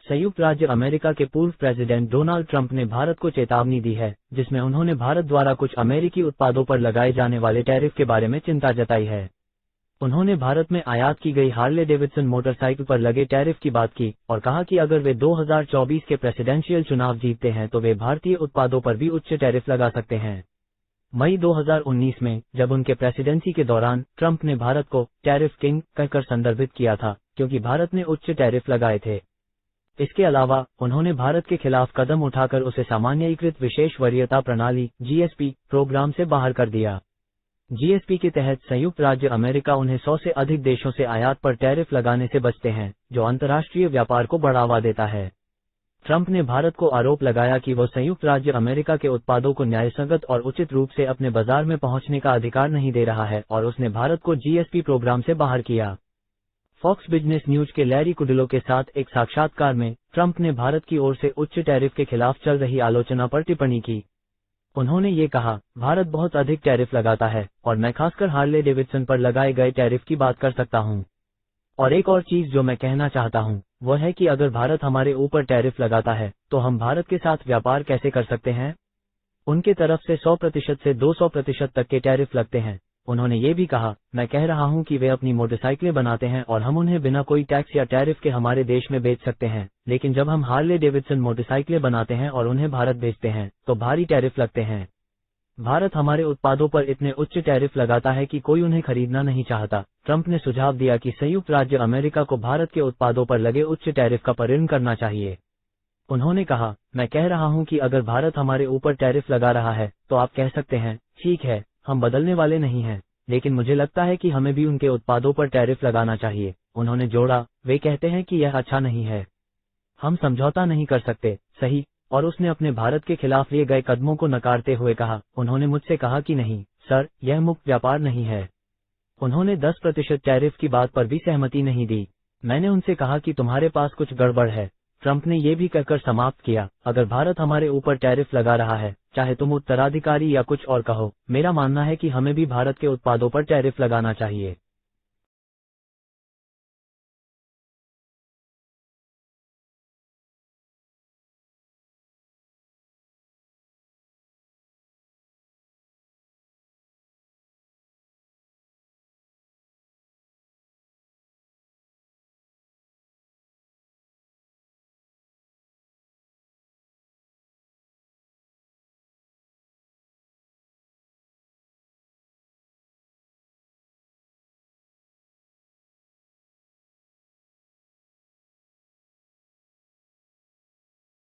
संयुक्त राज्य अमेरिका के पूर्व प्रेसिडेंट डोनाल्ड ट्रंप ने भारत को चेतावनी दी है, जिसमें उन्होंने भारत द्वारा कुछ अमेरिकी उत्पादों पर लगाए जाने वाले टैरिफ के बारे में चिंता जताई है। उन्होंने भारत में आयात की गई हार्ले डेविडसन मोटरसाइकिल पर लगे टैरिफ की बात की और कहा कि अगर वे 2024 के प्रेसिडेंशियल चुनाव जीतते हैं तो वे भारतीय उत्पादों पर भी उच्च टैरिफ लगा सकते हैं। मई 2019 में जब उनके प्रेसिडेंसी के दौरान ट्रंप ने भारत को टैरिफ किंग कहकर संदर्भित किया था, क्योंकि भारत ने उच्च टैरिफ लगाए थे। इसके अलावा उन्होंने भारत के खिलाफ कदम उठाकर उसे सामान्यीकृत विशेष वरीयता प्रणाली (जीएसपी) प्रोग्राम से बाहर कर दिया। जीएसपी के तहत संयुक्त राज्य अमेरिका उन्हें 100 से अधिक देशों से आयात पर टैरिफ लगाने से बचते हैं, जो अंतर्राष्ट्रीय व्यापार को बढ़ावा देता है। ट्रंप ने भारत को आरोप लगाया कि वो संयुक्त राज्य अमेरिका के उत्पादों को न्यायसंगत और उचित रूप से अपने बाजार में पहुंचने का अधिकार नहीं दे रहा है और उसने भारत को जीएसपी प्रोग्राम से बाहर किया। फॉक्स बिजनेस न्यूज के लैरी कुडिलो के साथ एक साक्षात्कार में ट्रंप ने भारत की ओर से उच्च टैरिफ के खिलाफ चल रही आलोचना पर टिप्पणी की। उन्होंने ये कहा, भारत बहुत अधिक टैरिफ लगाता है और मैं खासकर हार्ले डेविडसन पर लगाए गए टैरिफ की बात कर सकता हूं। और एक और चीज जो मैं कहना चाहता हूं, वह है कि अगर भारत हमारे ऊपर टैरिफ लगाता है तो हम भारत के साथ व्यापार कैसे कर सकते हैं? उनके तरफ से 100% से 200% तक के टैरिफ लगते हैं। उन्होंने ये भी कहा, मैं कह रहा हूं कि वे अपनी मोटरसाइकिलें बनाते हैं और हम उन्हें बिना कोई टैक्स या टैरिफ के हमारे देश में बेच सकते हैं, लेकिन जब हम हार्ले डेविडसन मोटरसाइकिलें बनाते हैं और उन्हें भारत बेचते हैं तो भारी टैरिफ लगते हैं। भारत हमारे उत्पादों पर इतने उच्च टैरिफ लगाता है कि कोई उन्हें खरीदना नहीं चाहता। ट्रंप ने सुझाव दिया कि संयुक्त राज्य अमेरिका को भारत के उत्पादों पर लगे उच्च टैरिफ का परिण करना चाहिए। उन्होंने कहा, मैं कह रहा हूं कि अगर भारत हमारे ऊपर टैरिफ लगा रहा है तो आप कह सकते हैं, ठीक है, हम बदलने वाले नहीं हैं, लेकिन मुझे लगता है कि हमें भी उनके उत्पादों पर टैरिफ लगाना चाहिए। उन्होंने जोड़ा, वे कहते हैं कि यह अच्छा नहीं है, हम समझौता नहीं कर सकते, सही। और उसने अपने भारत के खिलाफ लिए गए कदमों को नकारते हुए कहा, उन्होंने मुझसे कहा कि नहीं सर, यह मुक्त व्यापार नहीं है। उन्होंने 10% टैरिफ की बात पर भी सहमति नहीं दी। मैंने उनसे कहा कि तुम्हारे पास कुछ गड़बड़ है। ट्रंप ने यह भी कहकर समाप्त किया, अगर भारत हमारे ऊपर टैरिफ लगा रहा है, चाहे तुम उत्तराधिकारी या कुछ और कहो, मेरा मानना है कि हमें भी भारत के उत्पादों पर टैरिफ लगाना चाहिए।